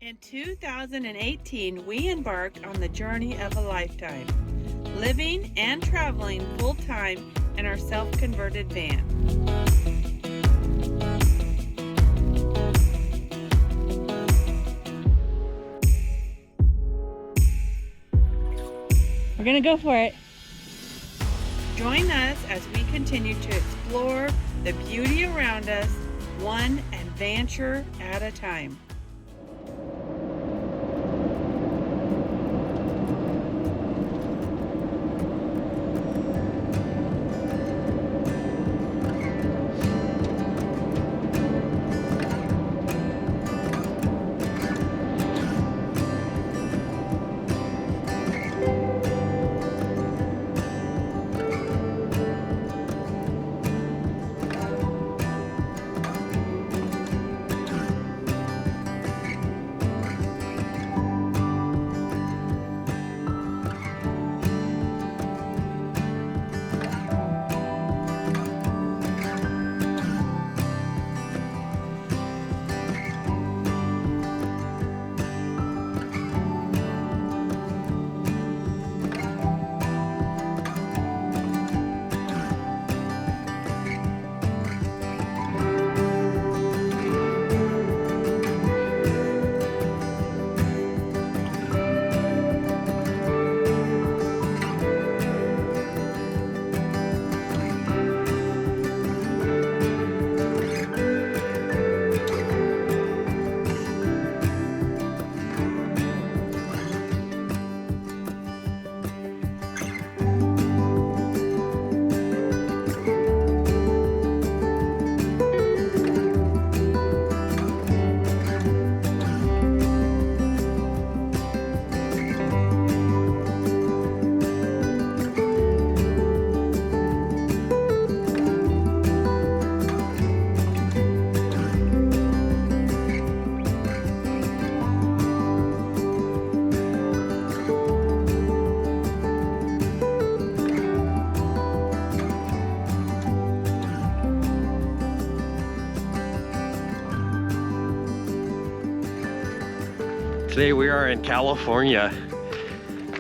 In 2018, we embarked on the journey of a lifetime, living and traveling full-time in our self-converted van. We're gonna go for it. Join us as we continue to explore the beauty around us, one adventure at a time. Today we are in California,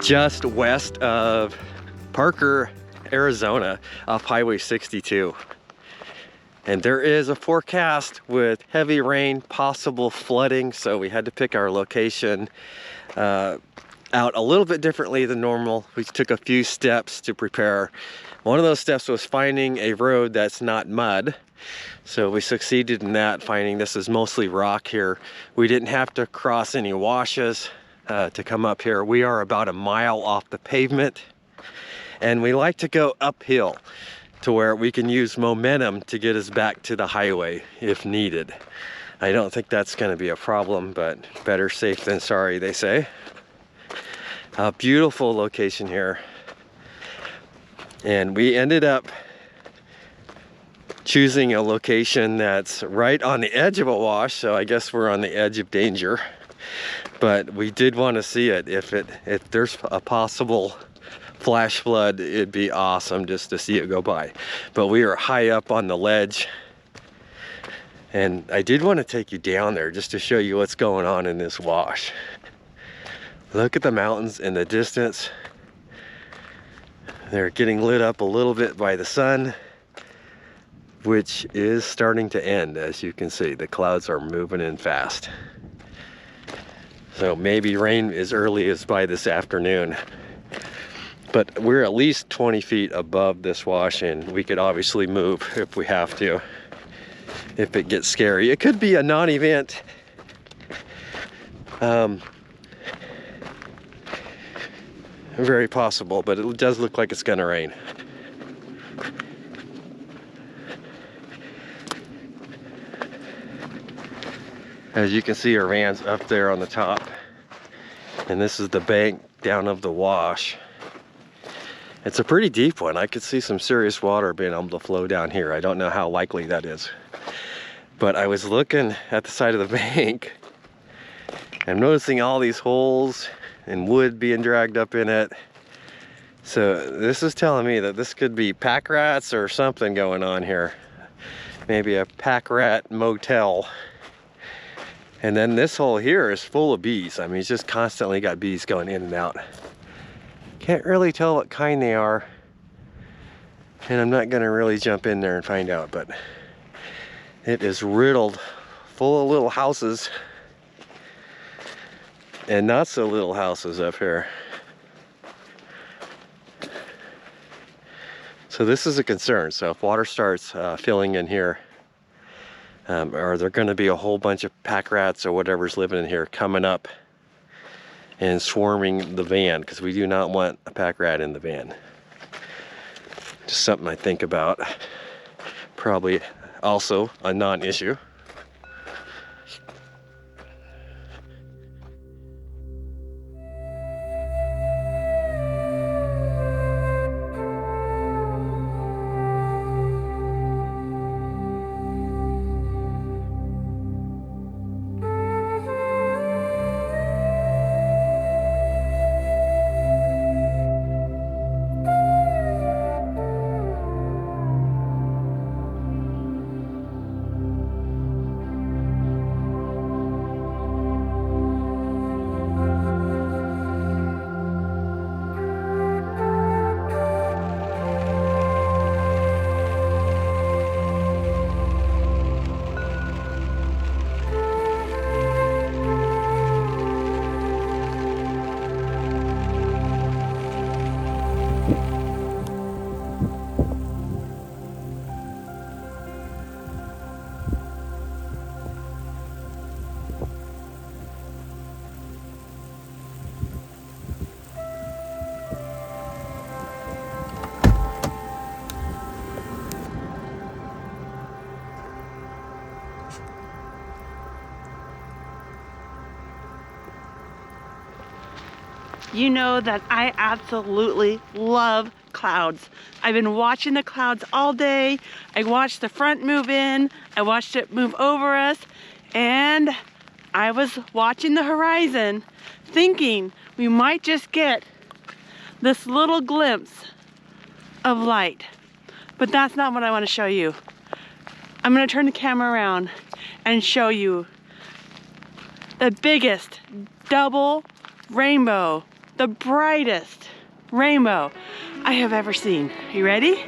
just west of Parker, Arizona, off Highway 62. And there is a forecast with heavy rain, possible flooding, so we had to pick our location out a little bit differently than normal. We took a few steps to prepare. One of those steps was finding a road that's not mud. So we succeeded in that, finding this is mostly rock here. We didn't have to cross any washes to come up here. We are about a mile off the pavement, and we like to go uphill to where we can use momentum to get us back to the highway if needed. I don't think that's going to be a problem, but better safe than sorry, they say. A beautiful location here. And we ended up choosing a location that's right on the edge of a wash, so I guess we're on the edge of danger. But we did want to see it. If there's a possible flash flood, it'd be awesome just to see it go by. But we are high up on the ledge, and I did want to take you down there just to show you what's going on in this wash. Look at the mountains in the distance. They're getting lit up a little bit by the sun, which is starting to end. As you can see, the clouds are moving in fast. So maybe rain as early as by this afternoon. But we're at least 20 feet above this wash, and we could obviously move if we have to, if it gets scary. It could be a non-event. Very possible, but it does look like it's gonna rain. As you can see, our van's up there on the top, and this is the bank down of the wash. It's a pretty deep one. I could see some serious water being able to flow down here. I don't know how likely that is, but I was looking at the side of the bank. I'm noticing all these holes and wood being dragged up in it. So this is telling me that this could be pack rats or something going on here. Maybe a pack rat motel. And then this hole here is full of bees. I mean, it's just constantly got bees going in and out. Can't really tell what kind they are. And I'm not gonna really jump in there and find out, but it is riddled full of little houses and not so little houses up here. So this is a concern. So if water starts filling in here, are there going to be a whole bunch of pack rats or whatever's living in here coming up and swarming the van? Because we do not want a pack rat in the van. Just something I think about. Probably also a non-issue. You know that I absolutely love clouds. I've been watching the clouds all day. I watched the front move in, I watched it move over us, and I was watching the horizon thinking we might just get this little glimpse of light. But that's not what I want to show you. I'm going to turn the camera around and show you the biggest double rainbow, the brightest rainbow I have ever seen. You ready?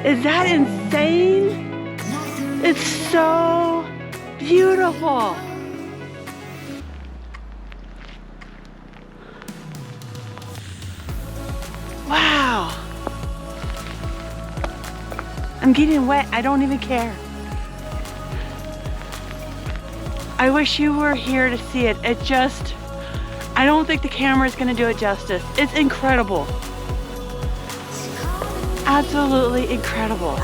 Is that insane? It's so beautiful. Wow. I'm getting wet. I don't even care. I wish you were here to see it. I don't think the camera is going to do it justice. It's incredible. Absolutely incredible.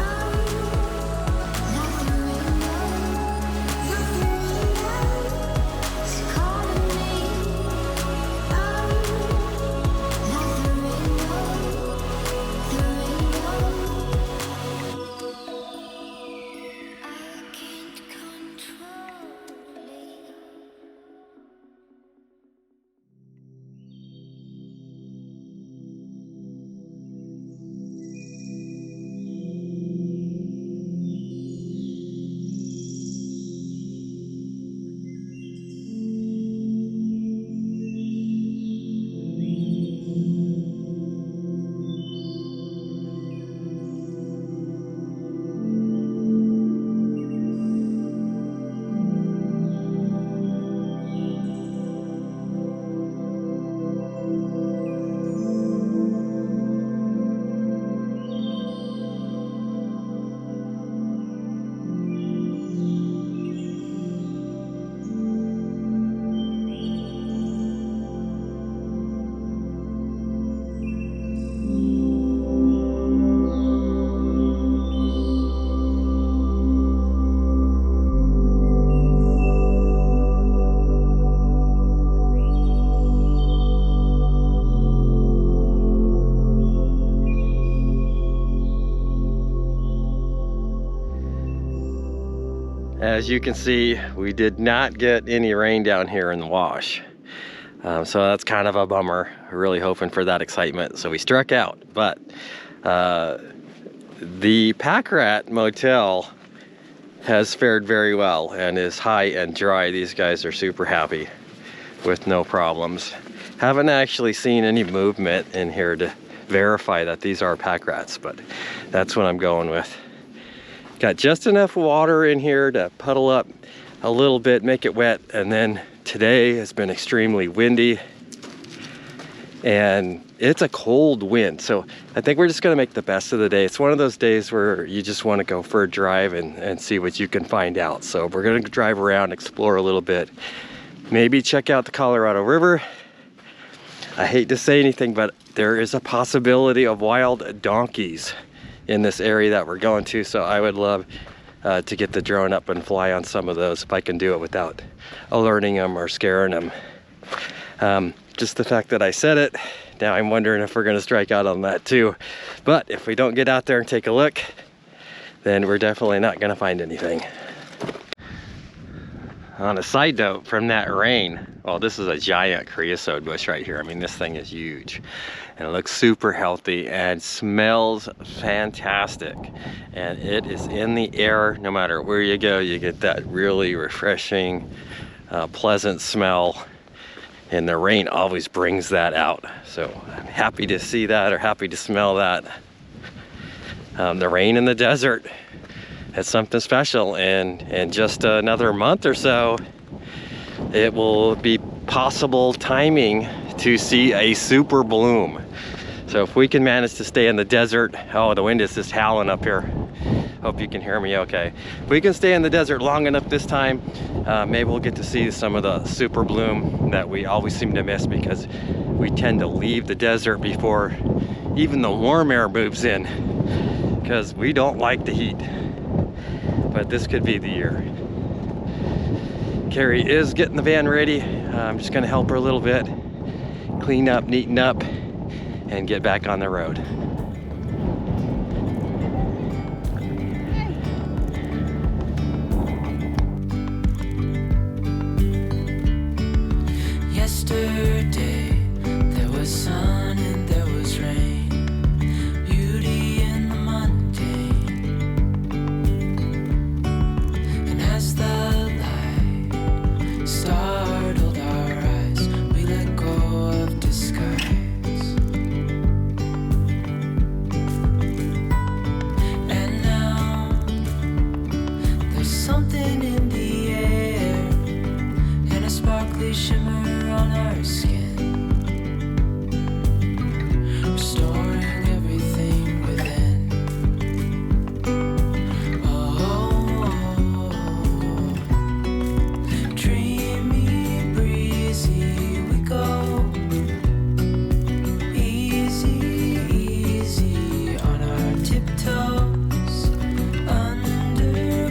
As you can see, we did not get any rain down here in the wash. So that's kind of a bummer. Really hoping for that excitement. So we struck out, but the Pack Rat Motel has fared very well and is high and dry. These guys are super happy with no problems. Haven't actually seen any movement in here to verify that these are pack rats, but that's what I'm going with. Got just enough water in here to puddle up a little bit, make it wet, and then today has been extremely windy and it's a cold wind, so I think we're just gonna make the best of the day. It's one of those days where you just want to go for a drive and see what you can find out. So we're gonna drive around, explore a little bit, maybe check out the Colorado River. I hate to say anything, but there is a possibility of wild donkeys in this area that we're going to, so I would love to get the drone up and fly on some of those if I can do it without alerting them or scaring them. Just the fact that I said it, now I'm wondering if we're gonna strike out on that too. But if we don't get out there and take a look, then we're definitely not gonna find anything. On a side note, from that rain, well, this is a giant creosote bush right here. I mean, this thing is huge and it looks super healthy and smells fantastic. And it is in the air. No matter where you go, you get that really refreshing, pleasant smell. And the rain always brings that out. So I'm happy to see that, or happy to smell that. The rain in the desert, it's something special, and in just another month or so, it will be possible timing to see a super bloom. So if we can manage to stay in the desert, oh, the wind is just howling up here. Hope you can hear me okay. If we can stay in the desert long enough this time, maybe we'll get to see some of the super bloom that we always seem to miss, because we tend to leave the desert before even the warm air moves in, because we don't like the heat. But this could be the year. Carrie is getting the van ready. I'm just gonna help her a little bit, clean up, neaten up, and get back on the road. Yesterday, there was sun and there was rain, beauty in the mundane. And as the light startled our eyes, we let go of disguise. And now, there's something in the air, and a sparkly shimmer on our skin, restoring everything within. Oh, dreamy, breezy, we go. Easy, easy on our tiptoes, undercover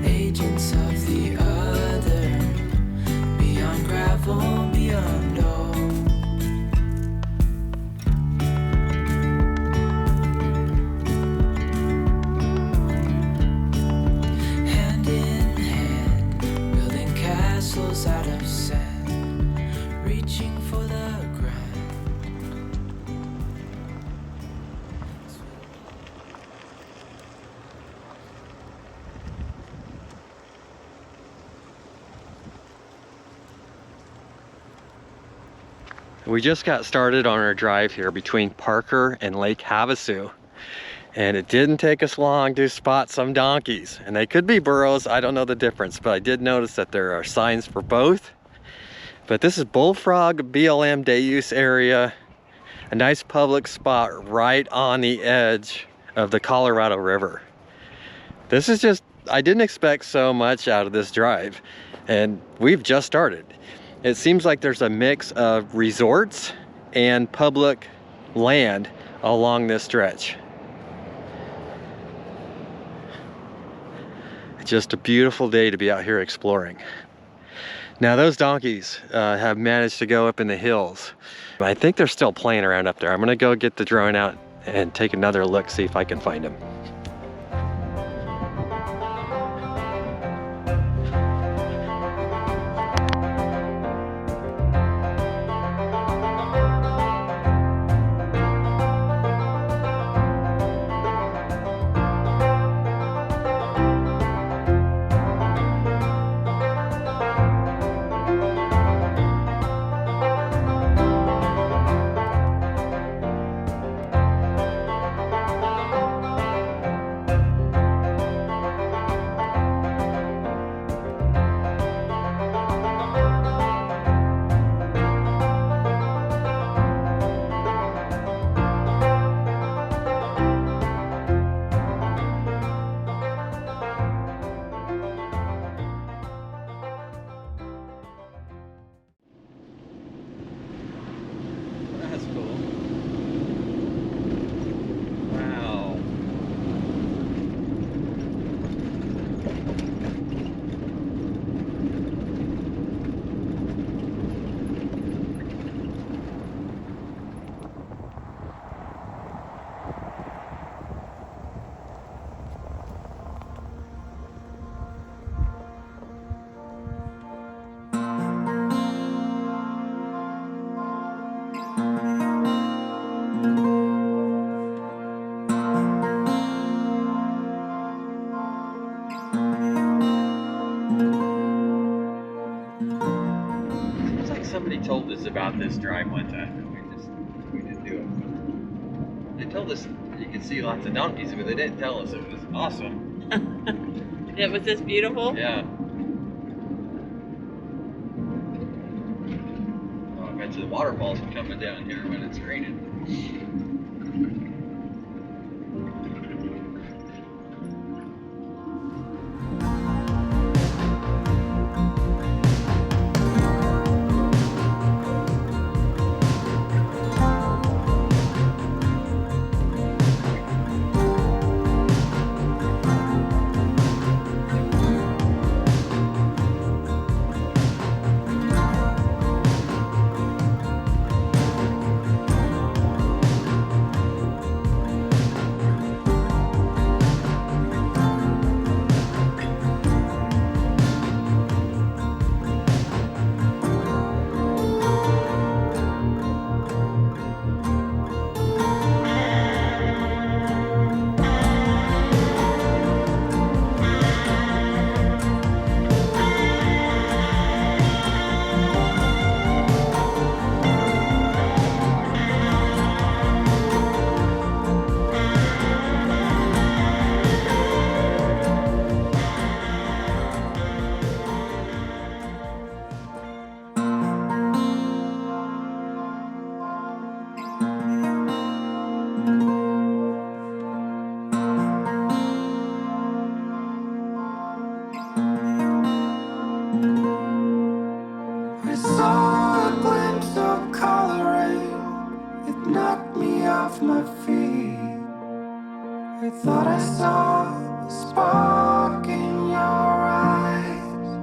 agents of the other. Beyond gravel, beyond all. Hand in hand, building castles out of sand, reaching for the ground. We just got started on our drive here between Parker and Lake Havasu, and it didn't take us long to spot some donkeys, and they could be burros. I don't know the difference, but I did notice that there are signs for both. But this is Bullfrog BLM day use area, a nice public spot right on the edge of the Colorado River. This is just, I didn't expect so much out of this drive, and we've just started. It seems like there's a mix of resorts and public land along this stretch. It's just a beautiful day to be out here exploring. Now those donkeys have managed to go up in the hills. I think they're still playing around up there. I'm gonna go get the drone out and take another look, see if I can find them. about this drive one time. We didn't do it. They told us you could see lots of donkeys, but they didn't tell us it was awesome. It was this beautiful? Yeah. Oh, I bet you the waterfalls are coming down here when it's raining. I saw a glimpse of coloring. It knocked me off my feet. I thought I saw a spark in your eyes,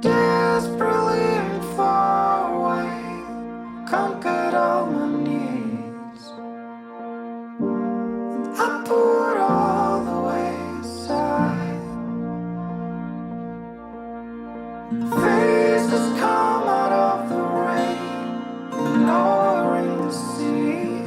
desperately and far away. Conquered all my needs, and I put all the way aside. Faces come out of the rain, lowering the sea.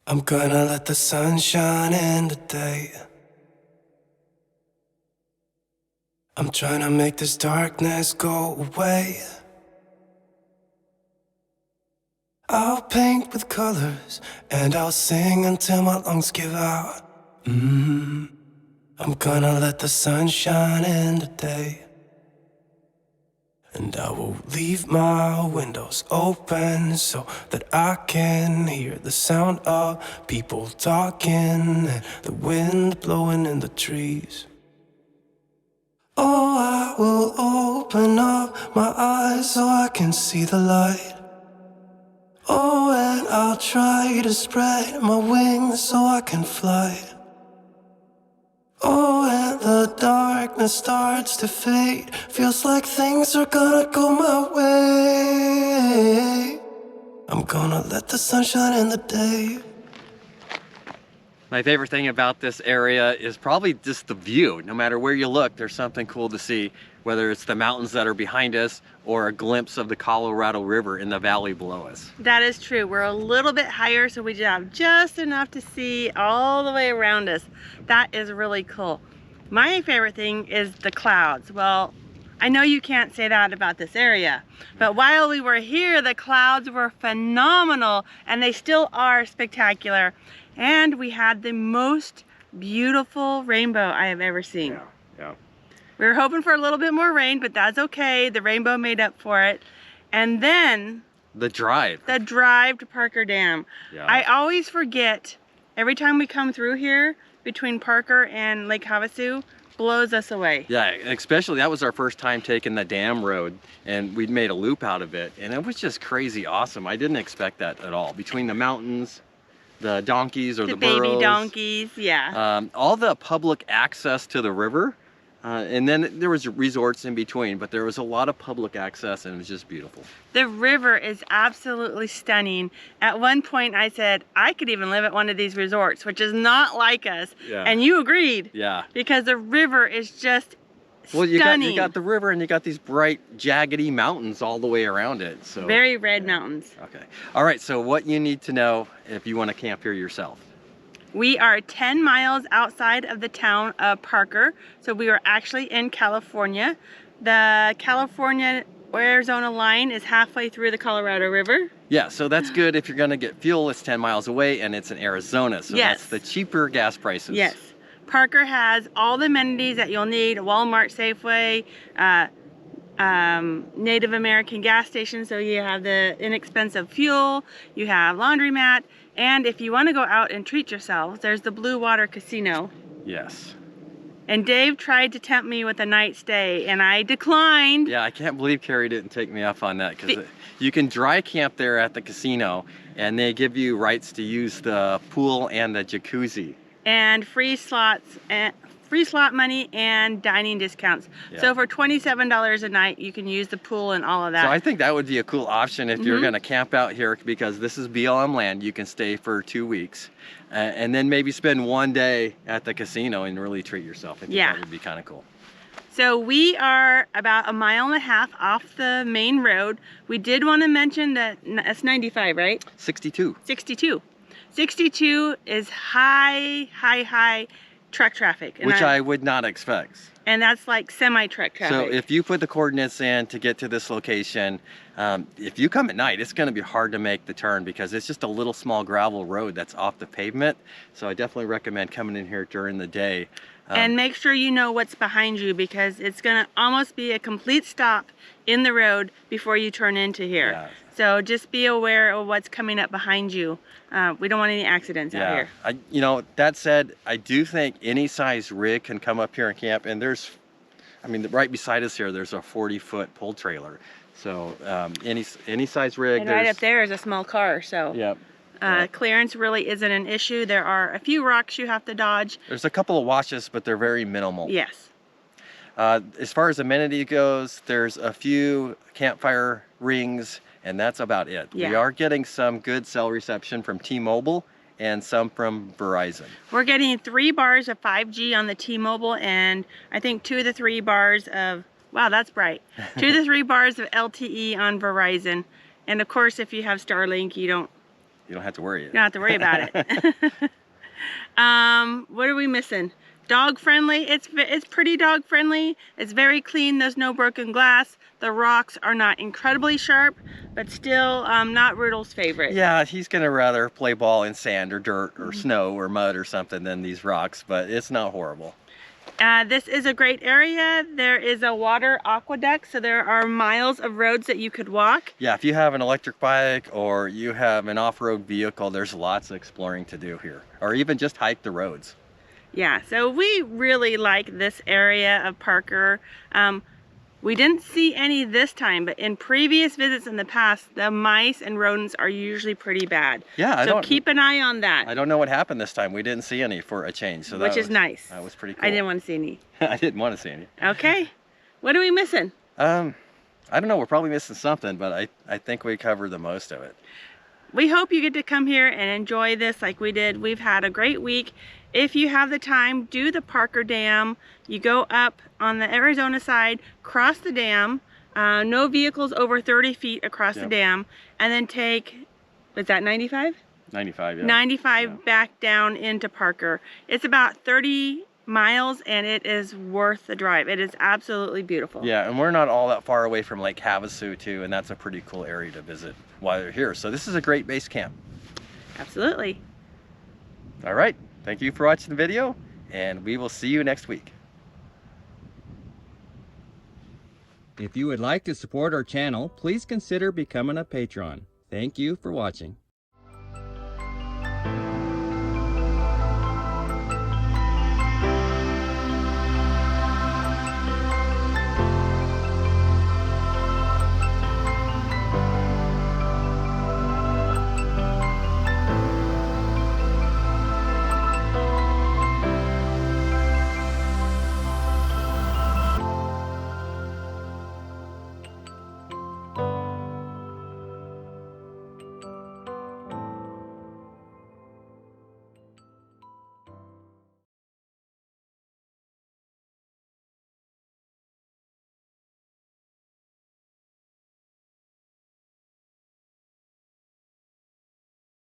I'm gonna let the sun shine in today. I'm trying to make this darkness go away. I'll paint with colors and I'll sing until my lungs give out. I'm gonna let the sun shine in today. And I will leave my windows open so that I can hear the sound of people talking and the wind blowing in the trees. Oh, I will open up my eyes so I can see the light. Oh, and I'll try to spread my wings so I can fly. Oh, and the darkness starts to fade. Feels like things are gonna go my way. I'm gonna let the sun shine in the day. My favorite thing about this area is probably just the view. No matter where you look, there's something cool to see, whether it's the mountains that are behind us or a glimpse of the Colorado River in the valley below us. That is true. We're a little bit higher, so we have just enough to see all the way around us. That is really cool. My favorite thing is the clouds. Well, I know you can't say that about this area, but while we were here, the clouds were phenomenal, and they still are spectacular. And we had the most beautiful rainbow I have ever seen. Yeah. We were hoping for a little bit more rain, but that's okay. The rainbow made up for it. And then The drive. the drive to Parker Dam. Yeah. I always forget, every time we come through here between Parker and Lake Havasu, blows us away. Yeah, especially that was our first time taking the dam road, and we made a loop out of it, and it was just crazy awesome. I didn't expect that at all. Between the mountains, the donkeys or the burros, baby donkeys, yeah. all the public access to the river, and then there was resorts in between, but there was a lot of public access, and it was just beautiful. The river is absolutely stunning. At one point I said, I could even live at one of these resorts, which is not like us. Yeah. And you agreed. Yeah. Because the river is just Well, stunning. you got the river, and you got these bright, jaggedy mountains all the way around it. So very red mountains. Okay. All right, so what you need to know if you want to camp here yourself. We are 10 miles outside of the town of Parker, so we are actually in California. The California-Arizona line is halfway through the Colorado River. Yeah, so that's good if you're going to get fuel. It's 10 miles away, and it's in Arizona, so Yes. that's the cheaper gas prices. Yes. Parker has all the amenities that you'll need: Walmart, Safeway, Native American gas station, so you have the inexpensive fuel, you have laundromat, and if you want to go out and treat yourselves, there's the Blue Water Casino. Yes. And Dave tried to tempt me with a night stay, and I declined. Yeah, I can't believe Carrie didn't take me up on that, because you can dry camp there at the casino, and they give you rights to use the pool and the jacuzzi. And free slots, and free slot money, and dining discounts. Yeah. So for $27 a night, you can use the pool and all of that. So I think that would be a cool option if you're going to camp out here, because this is BLM land. You can stay for 2 weeks, and then maybe spend one day at the casino and really treat yourself. I think that would be kind of cool. So we are about 1.5 miles off the main road. We did want to mention that it's 95, right? 62. 62. 62 is high truck traffic. And Which I would not expect. And that's like semi-truck traffic. So if you put the coordinates in to get to this location, if you come at night, it's going to be hard to make the turn, because it's just a little small gravel road that's off the pavement. So I definitely recommend coming in here during the day. And make sure you know what's behind you, because it's going to almost be a complete stop in the road before you turn into here. Yeah. So just be aware of what's coming up behind you. We don't want any accidents out here. You know, that said, I do think any size rig can come up here and camp. And there's, I mean, right beside us here, there's a 40-foot pull trailer. So any size rig. And right up there is a small car. So Yep. clearance really isn't an issue. There are a few rocks you have to dodge. There's a couple of washes, but they're very minimal. Yes. As far as amenity goes, there's a few campfire rings, and that's about it. Yeah. We are getting some good cell reception from T-Mobile and some from Verizon. We're getting 3 bars of 5G on the T-Mobile, and I think 2 to 3 bars of, wow, that's bright. 2 to 3 bars of LTE on Verizon. And of course, if you have Starlink, you don't have to worry. You don't have to worry about it. What are we missing? Dog friendly. It's pretty dog friendly. It's very clean. There's no broken glass. The rocks are not incredibly sharp, but still not Rudolph's favorite. Yeah, he's gonna rather play ball in sand or dirt or snow or mud or something than these rocks, but it's not horrible. This is a great area. There is a water aqueduct, so there are miles of roads that you could walk. Yeah, if you have an electric bike or you have an off-road vehicle, there's lots of exploring to do here, or even just hike the roads. Yeah, so we really like this area of Parker. We didn't see any this time, but in previous visits in the past, the mice and rodents are usually pretty bad. Yeah, so keep an eye on that. I don't know what happened this time. We didn't see any for a change, so which is nice. That was pretty cool. I didn't want to see any. I didn't want to see any. Okay, what are we missing? I don't know. We're probably missing something, but I think we covered the most of it. We hope you get to come here and enjoy this like we did. We've had a great week. If you have the time, do the Parker Dam. You go up on the Arizona side, cross the dam, no vehicles over 30 feet across the dam, and then take, was that 95? 95, yeah. 95 back down into Parker. It's about 30 miles, and it is worth the drive. It is absolutely beautiful. Yeah, and we're not all that far away from Lake Havasu too, and that's a pretty cool area to visit while you're here. So this is a great base camp. Absolutely. All right, thank you for watching the video, and we will see you next week. If you would like to support our channel, please consider becoming a patron. Thank you for watching.